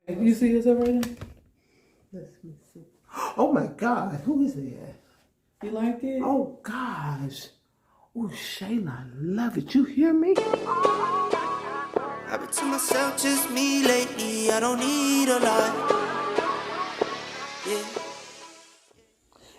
You see yourself right now? Let me see. Oh my God, who is that? You like it? Oh gosh. Oh Shayla, I love it. You hear me? I've been to myself, just me lately. I don't need a lot. Yeah.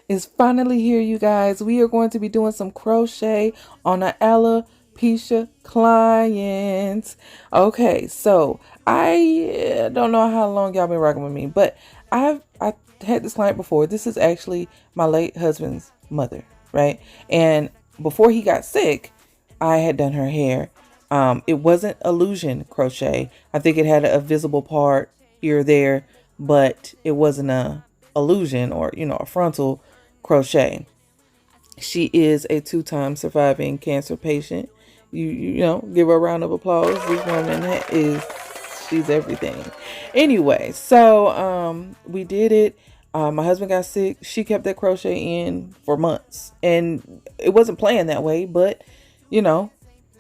It's finally here, you guys. We are going to be doing some crochet on an alopecia client. Okay, so I don't know how long y'all been rocking with me, but I had this client before. This is actually my late husband's mother, right? And before he got sick, I had done her hair. It wasn't illusion crochet. I think it had a visible part here or there, but it wasn't a illusion or a frontal crochet. She is a 2-time surviving cancer patient. You know, give her a round of applause. This woman she's everything. Anyway, so we did it. My husband got sick. She kept that crochet in for months, and it wasn't planned that way, but you know,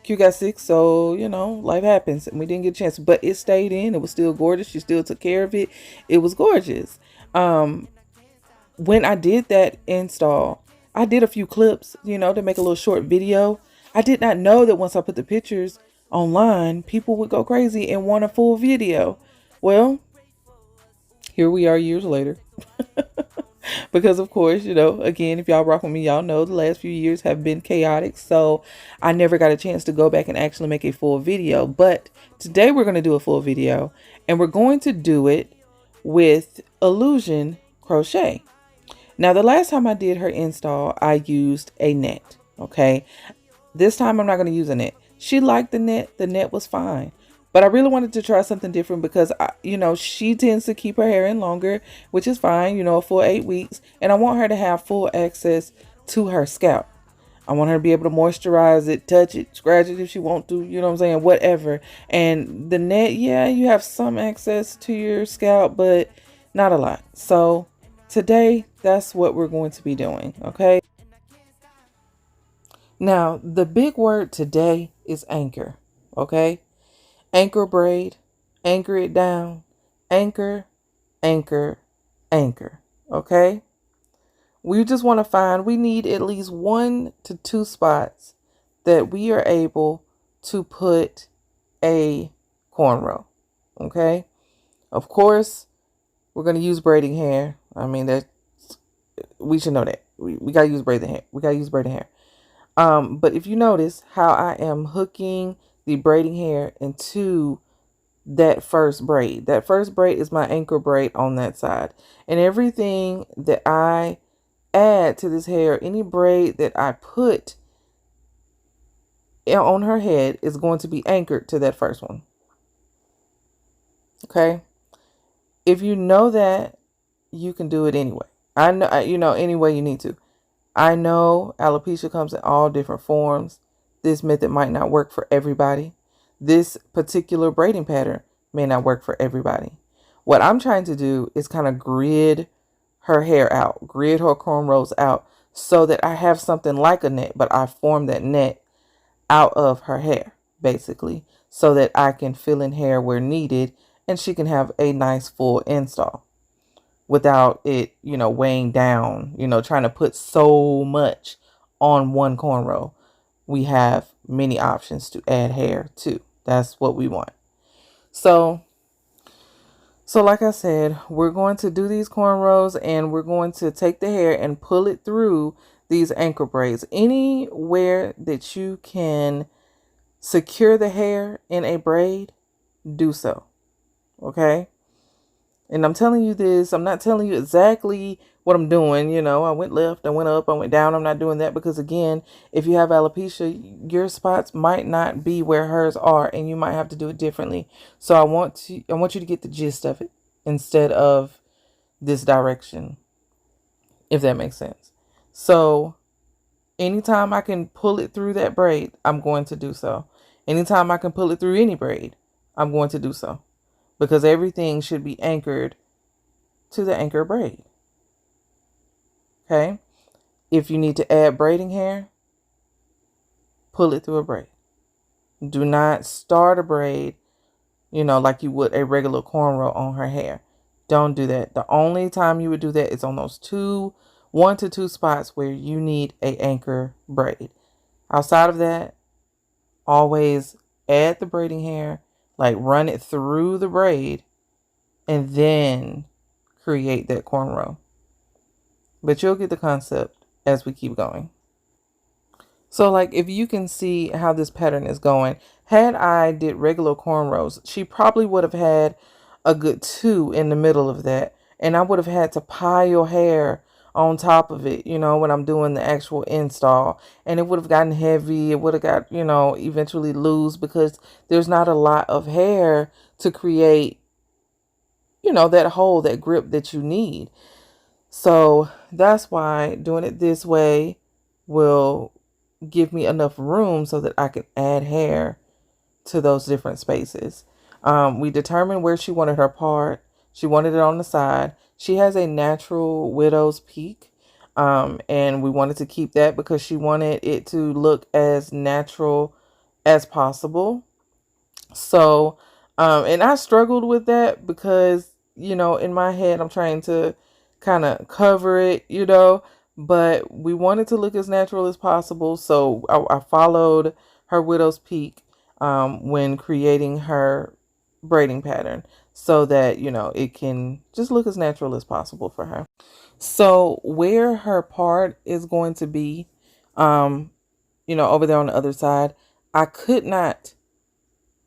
Q got sick, so life happens, and we didn't get a chance. But it stayed in. It was still gorgeous. She still took care of it. It was gorgeous. When I did that install, I did a few clips, to make a little short video. I did not know that once I put the pictures online, people would go crazy and want a full video. Well, here we are years later. Because of course, again, if y'all rock with me, y'all know the last few years have been chaotic. So I never got a chance to go back and actually make a full video. But today we're going to do a full video, and we're going to do it with illusion crochet. Now, the last time I did her install, I used a net. Okay. This time I'm not going to use a net. She liked the net. The net was fine. But I really wanted to try something different because, she tends to keep her hair in longer, which is fine, a full 8 weeks. And I want her to have full access to her scalp. I want her to be able to moisturize it, touch it, scratch it if she wants to, you know what I'm saying, whatever. And the net, yeah, you have some access to your scalp, but not a lot. So today, that's what we're going to be doing, okay? Now, the big word today is anchor, okay? Anchor braid, anchor it down, anchor, anchor, anchor, okay? We just want to we need at least 1 to 2 spots that we are able to put a cornrow, okay? Of course, we're going to use braiding hair. I mean, we should know that. We got to use braiding hair. We got to use braiding hair. But if you notice how I am hooking the braiding hair into that first braid is my anchor braid on that side. And everything that I add to this hair, any braid that I put on her head is going to be anchored to that first one. Okay. If you know that, you can do it anyway. I know, any way you need to. I know alopecia comes in all different forms. This method might not work for everybody. This particular braiding pattern may not work for everybody. What I'm trying to do is kind of grid her hair out, grid her cornrows out so that I have something like a net, but I form that net out of her hair, basically, so that I can fill in hair where needed and she can have a nice full install without it, weighing down, trying to put so much on one cornrow. We have many options to add hair to. That's what we want. So like I said, we're going to do these cornrows and we're going to take the hair and pull it through these anchor braids. Anywhere that you can secure the hair in a braid, do so. Okay? And I'm telling you this, I'm not telling you exactly what I'm doing. I went left, I went up, I went down. I'm not doing that because, again, if you have alopecia, your spots might not be where hers are and you might have to do it differently. So I want you to get the gist of it instead of this direction, if that makes sense. So anytime I can pull it through that braid, I'm going to do so. Anytime I can pull it through any braid, I'm going to do so. Because everything should be anchored to the anchor braid. Okay? If you need to add braiding hair, pull it through a braid. Do not start a braid, like you would a regular cornrow on her hair. Don't do that. The only time you would do that is on those 1 to 2 spots where you need a anchor braid. Outside of that, always add the braiding hair, like run it through the braid, and then create that cornrow. But you'll get the concept as we keep going. So like if you can see how this pattern is going, had I did regular cornrows, she probably would have had a good 2 in the middle of that. And I would have had to pile hair on top of it, when I'm doing the actual install. And it would have gotten heavy. It would have got, eventually loose because there's not a lot of hair to create, that hole, that grip that you need. So that's why doing it this way will give me enough room so that I can add hair to those different spaces. We determined where she wanted her part. She wanted it on the side. She has a natural widow's peak. And we wanted to keep that because she wanted it to look as natural as possible. So, and I struggled with that because, in my head, I'm trying to kind of cover it, but we wanted to look as natural as possible. So I followed her widow's peak, when creating her braiding pattern so that, it can just look as natural as possible for her. So where her part is going to be, over there on the other side, I could not,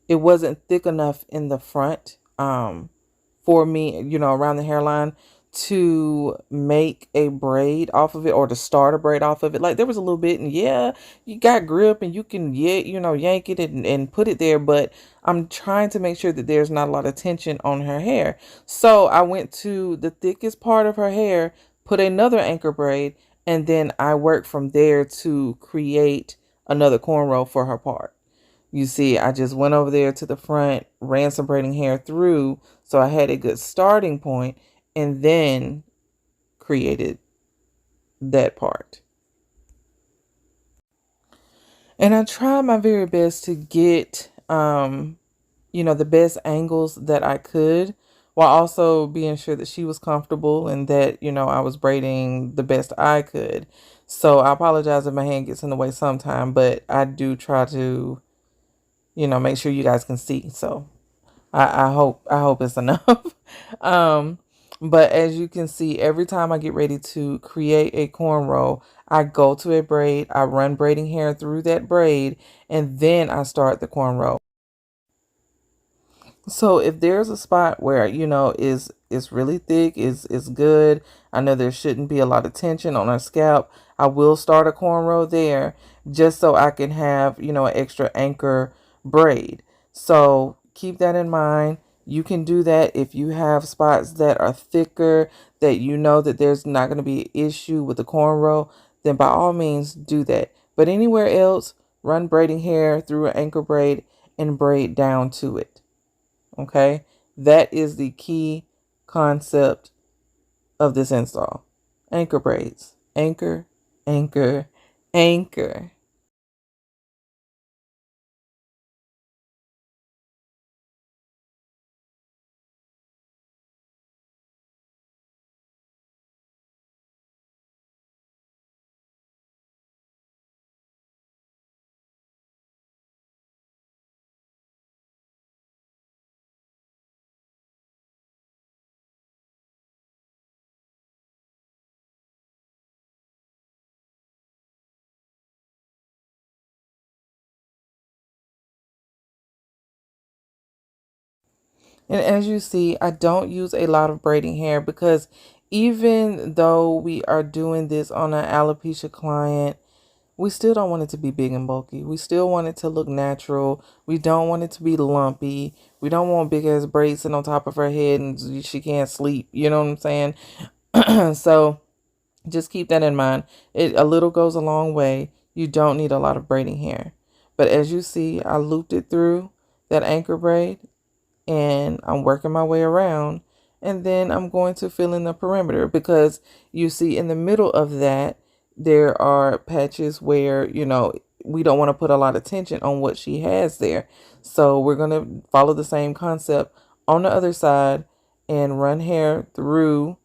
it wasn't thick enough in the front for me, around the hairline to make a braid off of it or to start a braid off of it. Like there was a little bit, and yeah, you got grip and you can, yank it and put it there. But I'm trying to make sure that there's not a lot of tension on her hair. So I went to the thickest part of her hair, put another anchor braid, and then I worked from there to create another cornrow for her part. You see, I just went over there to the front, ran some braiding hair through, so I had a good starting point, and then created that part. And I tried my very best to get, the best angles that I could, while also being sure that she was comfortable and that, I was braiding the best I could. So I apologize if my hand gets in the way sometime, but I do try to, make sure you guys can see. So I hope it's enough. But as you can see, every time I get ready to create a cornrow, I go to a braid, I run braiding hair through that braid, and then I start the cornrow. So if there's a spot where, is really thick, is good, I know there shouldn't be a lot of tension on her scalp, I will start a cornrow there just so I can have, an extra anchor braid. So keep that in mind. You can do that if you have spots that are thicker, that that there's not going to be an issue with the cornrow, then by all means do that. But anywhere else, run braiding hair through an anchor braid and braid down to it. Okay, that is the key concept of this install. Anchor braids. Anchor, anchor, anchor. And as you see, I don't use a lot of braiding hair because even though we are doing this on an alopecia client, we still don't want it to be big and bulky. We still want it to look natural. We don't want it to be lumpy. We don't want big ass braids sitting on top of her head and she can't sleep. You know what I'm saying? So just keep that in mind. A little goes a long way. You don't need a lot of braiding hair. But as you see, I looped it through that anchor braid and I'm working my way around, and then I'm going to fill in the perimeter because you see in the middle of that there are patches where we don't want to put a lot of tension on what she has there. So we're going to follow the same concept on the other side and run hair through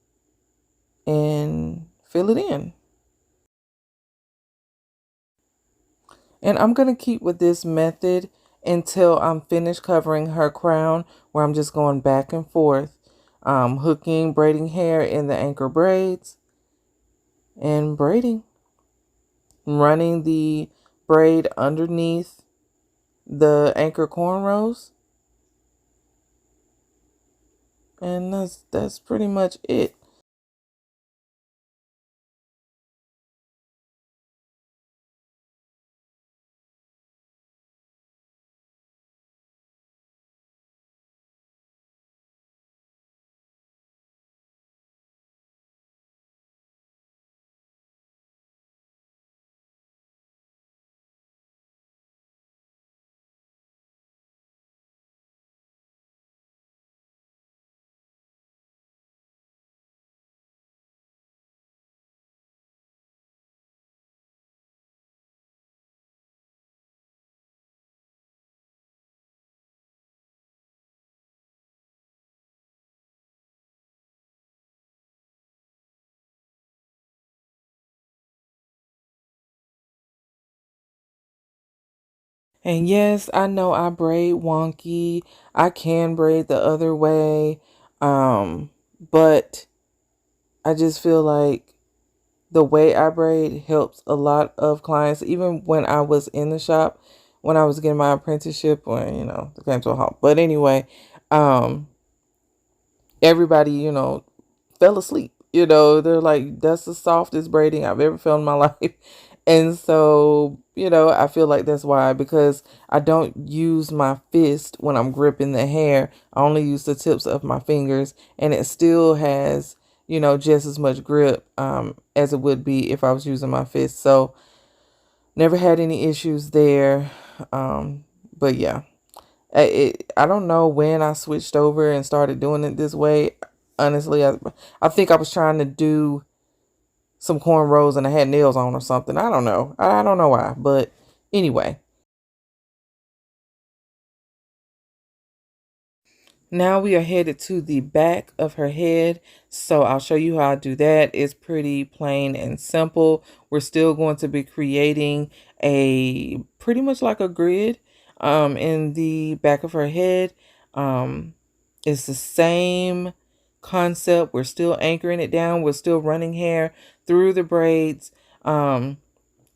and fill it in. And I'm going to keep with this method until I'm finished covering her crown, where I'm just going back and forth, hooking, braiding hair in the anchor braids and braiding, running the braid underneath the anchor cornrows. And that's pretty much it. And yes, I know I braid wonky. I can braid the other way. But I just feel like the way I braid helps a lot of clients. Even when I was in the shop, when I was getting my apprenticeship, when, it came to a halt. But anyway, um, everybody, fell asleep. They're like, that's the softest braiding I've ever felt in my life. And so, I feel like that's why, because I don't use my fist when I'm gripping the hair. I only use the tips of my fingers, and it still has, just as much grip as it would be if I was using my fist. So never had any issues there. But yeah. I don't know when I switched over and started doing it this way. Honestly, I think I was trying to do some cornrows and I had nails on or something. I don't know. I don't know why. But anyway, now we are headed to the back of her head. So I'll show you how I do that. It's pretty plain and simple. We're still going to be creating a pretty much like a grid in the back of her head. It's the same concept. We're still anchoring it down. We're still running hair through the braids. And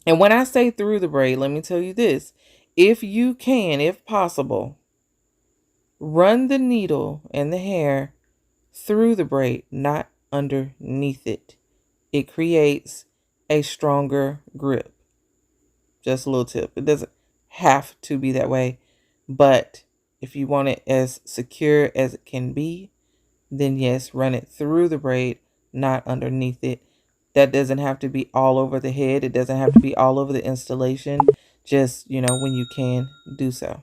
when I say through the braid, let me tell you this. If you can, if possible, run the needle and the hair through the braid, not underneath it. It creates a stronger grip. Just a little tip. It doesn't have to be that way, but if you want it as secure as it can be, then yes, run it through the braid, not underneath it. That doesn't have to be all over the head. It doesn't have to be all over the installation. Just, when you can, do so.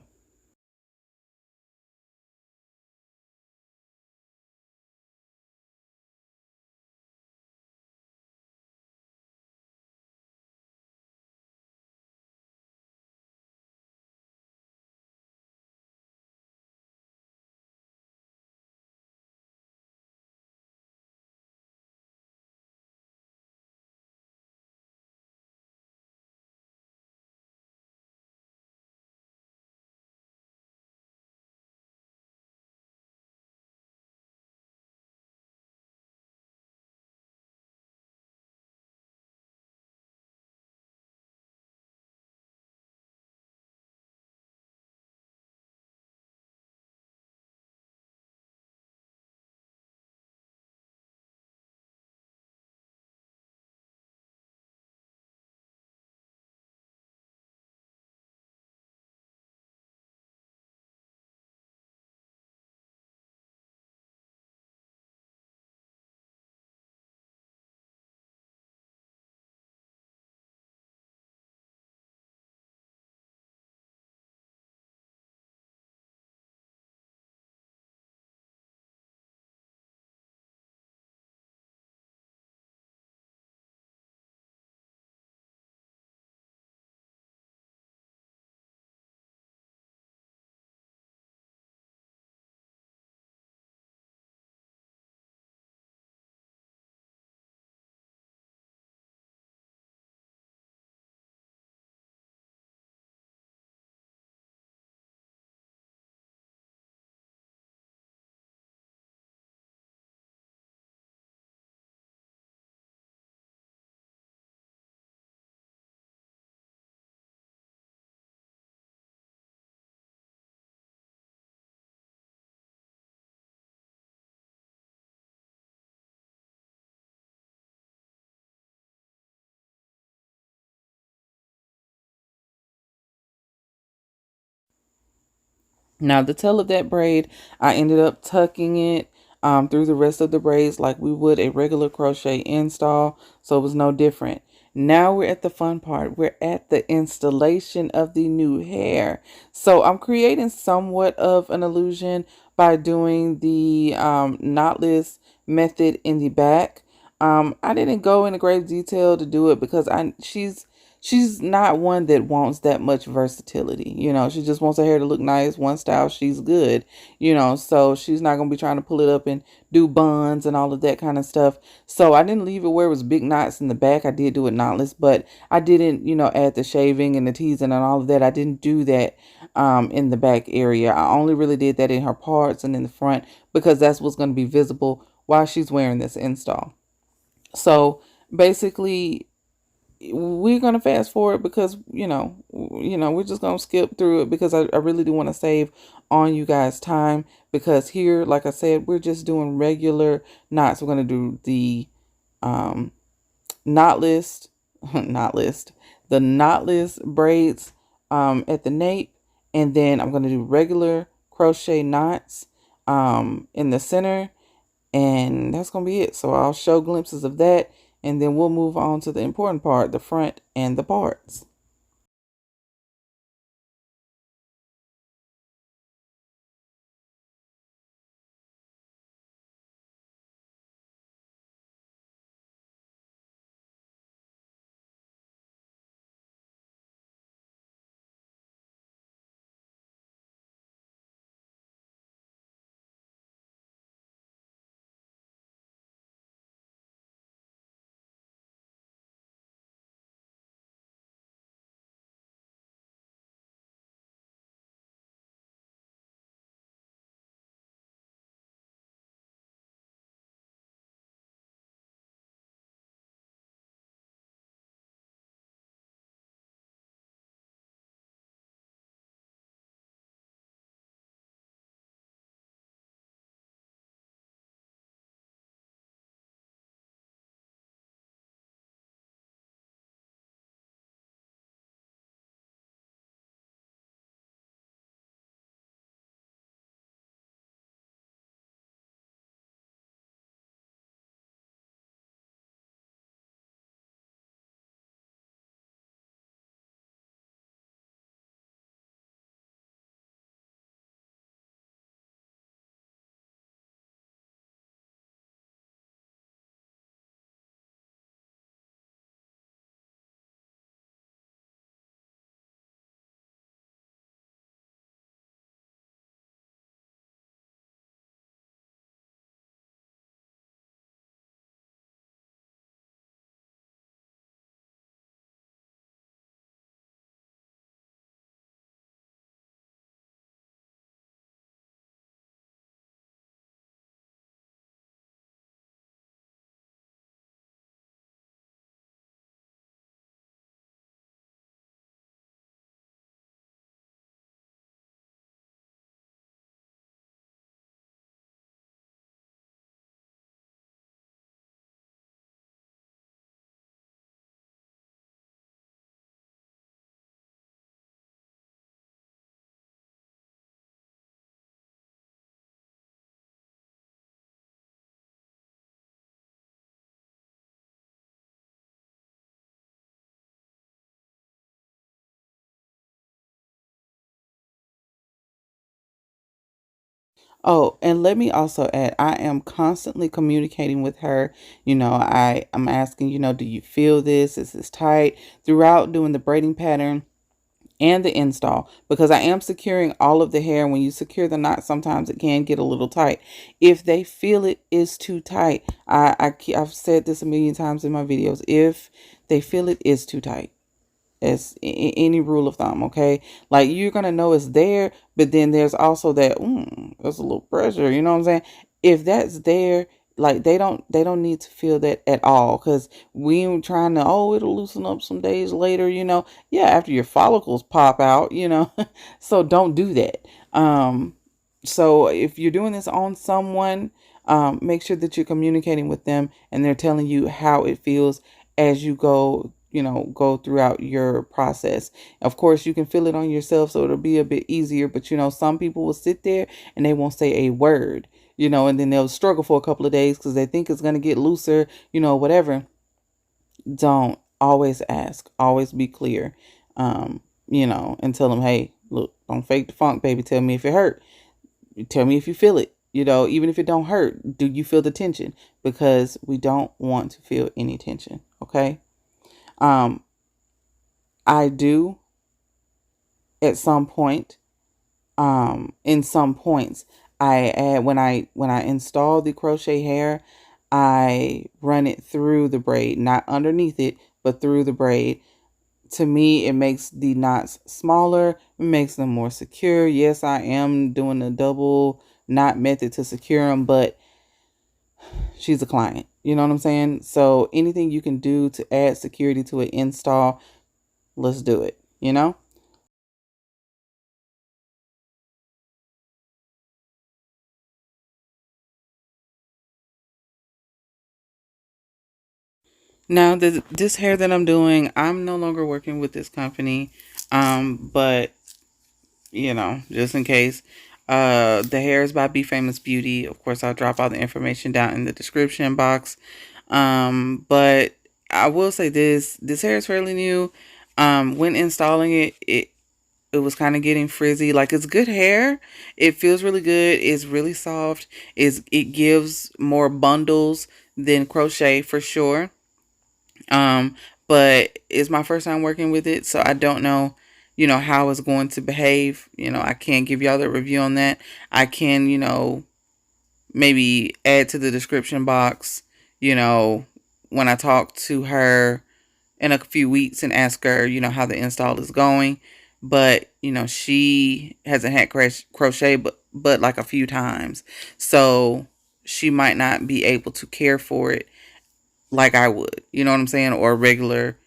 Now, the tail of that braid, I ended up tucking it through the rest of the braids like we would a regular crochet install. So it was no different. Now we're at the fun part. We're at the installation of the new hair. So I'm creating somewhat of an illusion by doing the knotless method in the back. I didn't go into great detail to do it because she's not one that wants that much versatility. You know, she just wants her hair to look nice. One style, she's good. You know, so she's not going to be trying to pull it up and do buns and all of that kind of stuff. So I didn't leave it where it was big knots in the back. I did do it knotless, but I didn't, you know, add the shaving and the teasing and all of that. I didn't do that in the back area. I only really did that in her parts and in the front because that's what's going to be visible while she's wearing this install. So basically, we're gonna fast forward because we're just gonna skip through it because I really do want to save on you guys time, because here, like I said, we're just doing regular knots. We're gonna do the um knot list not list the knotless braids at the nape, and then I'm gonna do regular crochet knots in the center, and that's going to be it. So I'll show glimpses of that, and then we'll move on to the important part, the front and the parts. Oh, and let me also add, I am constantly communicating with her. I'm asking, do you feel this? Is this tight? Throughout doing the braiding pattern and the install, because I am securing all of the hair. When you secure the knot, sometimes it can get a little tight. If they feel it is too tight, I've said this a million times in my videos. If they feel it is too tight, as any rule of thumb, okay, like, you're gonna know it's there, but then there's also that there's a little pressure, you know what I'm saying? If that's there, like, they don't need to feel that at all, because we ain't trying to, it'll loosen up some days later, yeah, after your follicles pop out, so don't do that. So if you're doing this on someone, make sure that you're communicating with them and they're telling you how it feels as you go, go throughout your process. Of course, you can feel it on yourself, so it'll be a bit easier. But, some people will sit there and they won't say a word, and then they'll struggle for a couple of days because they think it's going to get looser, whatever. Don't always ask, always be clear, and tell them, hey, look, don't fake the funk, baby. Tell me if it hurt. Tell me if you feel it, even if it don't hurt. Do you feel the tension? Because we don't want to feel any tension. Okay. I do at some point, in some points, I add, when I install the crochet hair, I run it through the braid, not underneath it, but through the braid. To me, it makes the knots smaller. It makes them more secure. Yes, I am doing a double knot method to secure them, but she's a client. You know what I'm saying? So anything you can do to add security to an install, let's do it, Now, this hair that I'm doing, I'm no longer working with this company. But just in case, the hair is by Be Famous Beauty. Of course, I'll drop all the information down in the description box. But I will say this hair is fairly new. When installing it was kind of getting frizzy. Like, it's good hair. It feels really good. It's really soft. It gives more bundles than crochet for sure. Um, but it's my first time working with it, so I don't know, how it's going to behave. I can't give y'all the review on that. I can, maybe add to the description box, when I talk to her in a few weeks and ask her, how the install is going. But, she hasn't had crochet but like a few times. So she might not be able to care for it like I would, you know what I'm saying? Or a regular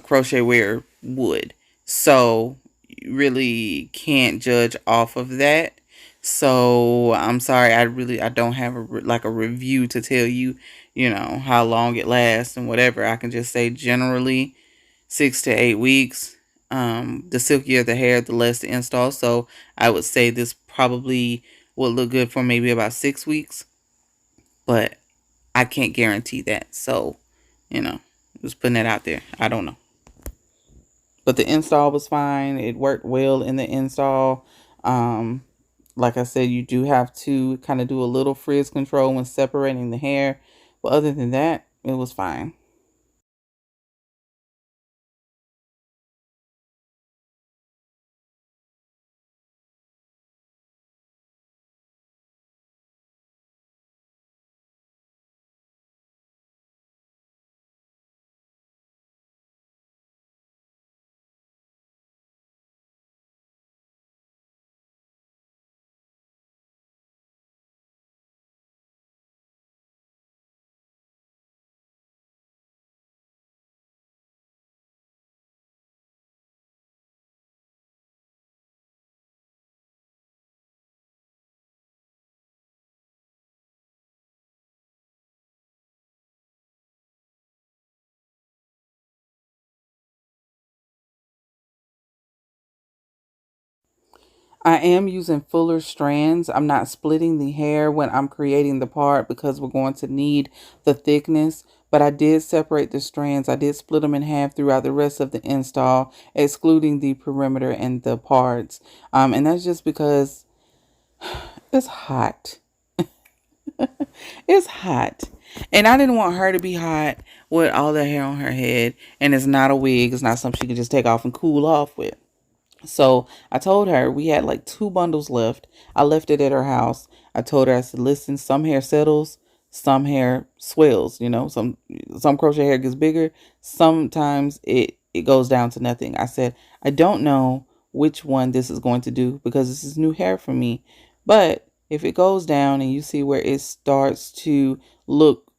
crochet wearer would. So you really can't judge off of that. So I'm sorry, I don't have a review to tell you, how long it lasts and whatever. I can just say generally 6 to 8 weeks. The silkier the hair, the less the install. So I would say this probably will look good for maybe about 6 weeks, but I can't guarantee that. So, just putting that out there. I don't know. But the install was fine. It worked well in the install. Um, like I said, you do have to kind of do a little frizz control when separating the hair. But other than that, it was fine. I am using fuller strands. I'm not splitting the hair when I'm creating the part because we're going to need the thickness. But I did separate the strands. I did split them in half throughout the rest of the install, excluding the perimeter and the parts. And that's just because it's hot. It's hot. And I didn't want her to be hot with all the hair on her head. And it's not a wig. It's not something she can just take off and cool off with. So I told her we had like 2 bundles left. I left it at her house. I told her, I said, listen, some hair settles, some hair swells, some crochet hair gets bigger. Sometimes it goes down to nothing. I said, I don't know which one this is going to do because this is new hair for me. But if it goes down and you see where it starts to look,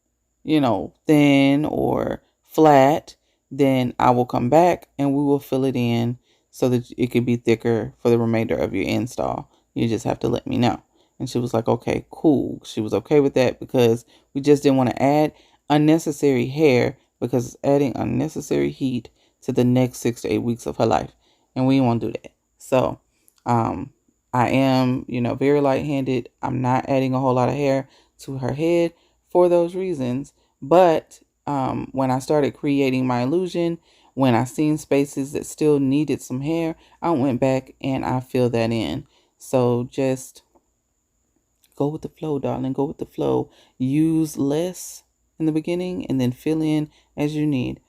thin or flat, then I will come back and we will fill it in so that it could be thicker for the remainder of your install. You just have to let me know. And she was like, okay, cool. She was okay with that because we just didn't want to add unnecessary hair because it's adding unnecessary heat to the next 6 to 8 weeks of her life. And we won't do that. So I am, very light-handed. I'm not adding a whole lot of hair to her head for those reasons. But when I started creating my illusion, when I seen spaces that still needed some hair, I went back and I filled that in. So just go with the flow, darling. Go with the flow. Use less in the beginning and then fill in as you need.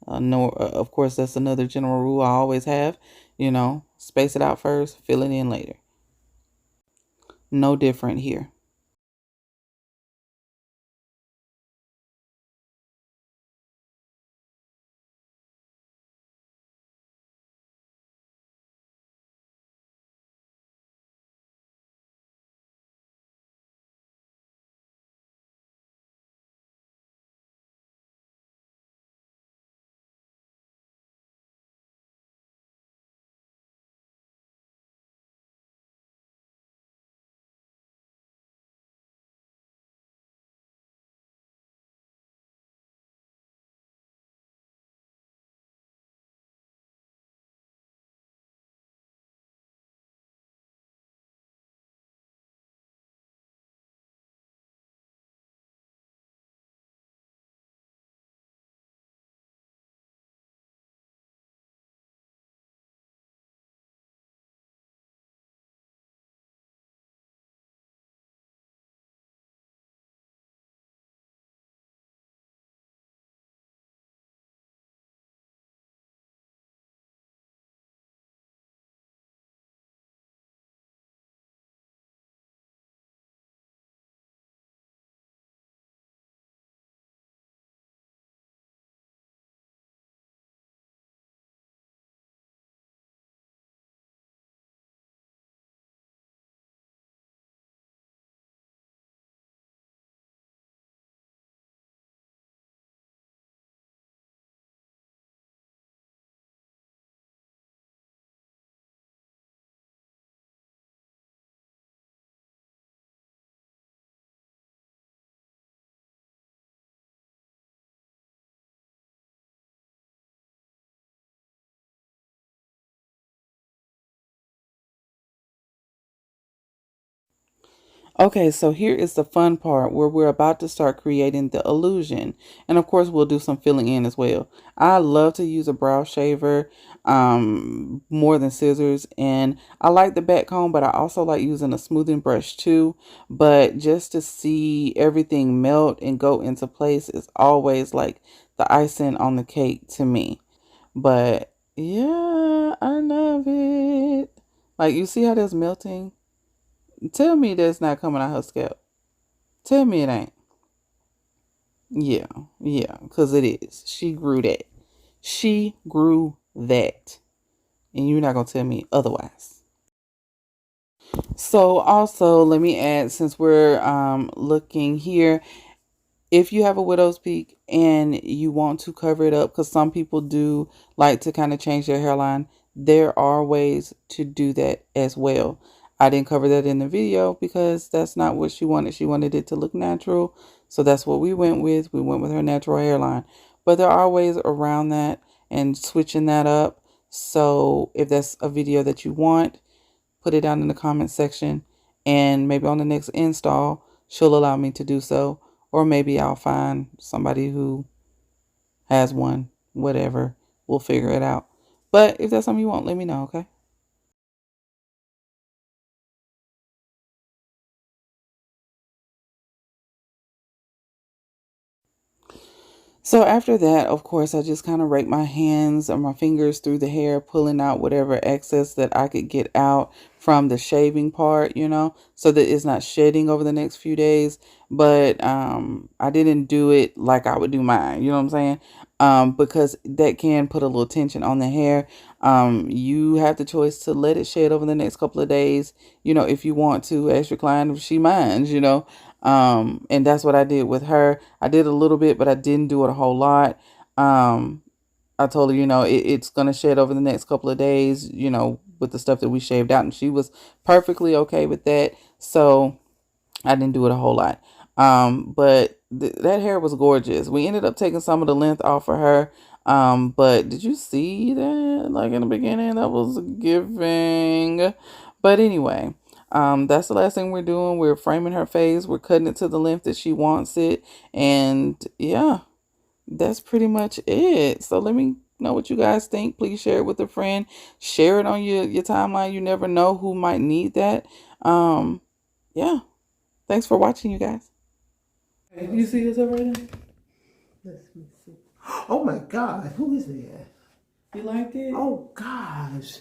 No, of course, that's another general rule I always have. Space it out first, fill it in later. No different here. Okay, so here is the fun part where we're about to start creating the illusion. And of course, we'll do some filling in as well. I love to use a brow shaver more than scissors. And I like the back comb, but I also like using a smoothing brush too. But just to see everything melt and go into place is always like the icing on the cake to me. But yeah, I love it. Like, you see how that's melting? Tell me that's not coming out her scalp. Tell me it ain't. Yeah, yeah, because it is. She grew that. She grew that. And you're not going to tell me otherwise. So also, let me add, since we're looking here, if you have a widow's peak and you want to cover it up, because some people do like to kind of change their hairline, there are ways to do that as well. I didn't cover that in the video because that's not what she wanted. She wanted it to look natural. So that's what we went with. We went with her natural hairline. But there are ways around that and switching that up. So if that's a video that you want, put it down in the comment section, and maybe on the next install she'll allow me to do so, or maybe I'll find somebody who has one. Whatever, we'll figure it out. But if that's something you want, let me know. Okay. So after that, of course, I just kind of rake my hands or my fingers through the hair, pulling out whatever excess that I could get out from the shaving part, so that it's not shedding over the next few days. But I didn't do it like I would do mine, you know what I'm saying? Because that can put a little tension on the hair. You have the choice to let it shed over the next couple of days, if you want to, as your client, if she minds. And that's what I did with her. I did a little bit, but I didn't do it a whole lot. I told her, it's going to shed over the next couple of days, with the stuff that we shaved out. And she was perfectly okay with that. So I didn't do it a whole lot. But that hair was gorgeous. We ended up taking some of the length off for her. But did you see that? Like in the beginning, that was giving. But anyway, that's the last thing we're doing. We're framing her face. We're cutting it to the length that she wants it. And yeah, that's pretty much it. So let me know what you guys think. Please share it with a friend. Share it on your timeline. You never know who might need that. Yeah. Thanks for watching, you guys. You see yourself right now? Let me see. Oh my God, who is that? You liked it? Oh gosh.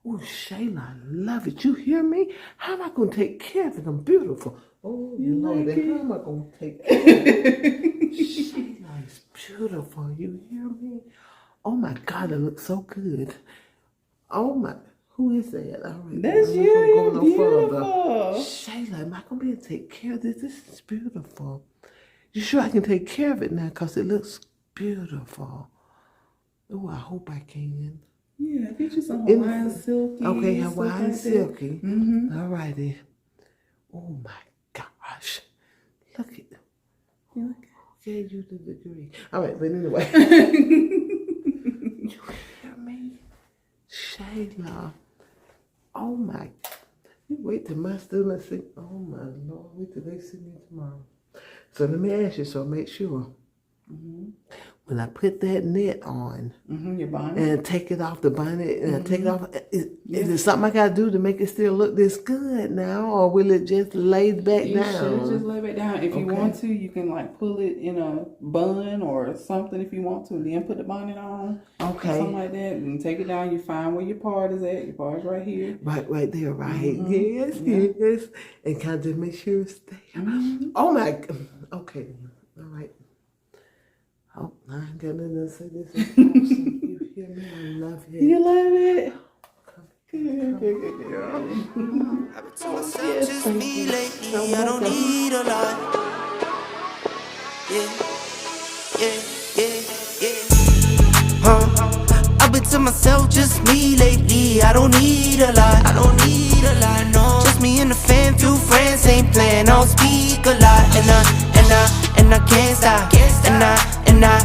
Oh, Shayla, I love it. You hear me? How am I going to take care of it? I'm beautiful. Oh, You Lord, like it? how am I going to take care of it? Shayla is beautiful. You hear me? Oh my God, it looks so good. Oh my, who is that? All right, That's I'm you. not You're gonna go no further. beautiful. Shayla, am I going to be able to take care of this? This is beautiful. You sure I can take care of it now? Because it looks beautiful. Oh, I hope I can. Yeah, get you some Hawaiian silky. Okay, stuff Hawaiian like silky. Mm-hmm. All righty. Oh my gosh. Look at them. Who gave you the degree? All right, but anyway. You hear me? Shayla. Oh my. You wait till my students see. Oh my Lord. Wait till they see me tomorrow. So let me ask you, so make sure. When I put that net on Your bonnet. and take it off the bonnet and I take it off, is it something I got to do to make it still look this good now, or will it just lay back You down? should just lay back down. If you want to, you can like pull it in a bun or something if you want to, and then put the bonnet on. Okay. Or something like that, and take it down. You find where your part is at. Your part is right here. Right there, right. Yes, yes. And kind of just make sure it's there. Oh my, okay. All right. Oh, I ain't got nothing to say. This is awesome. You hear me? I love it. You love it? I've been to myself, just me lately. I don't need a lot. Yeah. I've been to myself, just me lately. I don't need a lot. I don't need a lot, no. Just me and the fam, few friends ain't playing. I don't speak a lot, and I can't stop. And I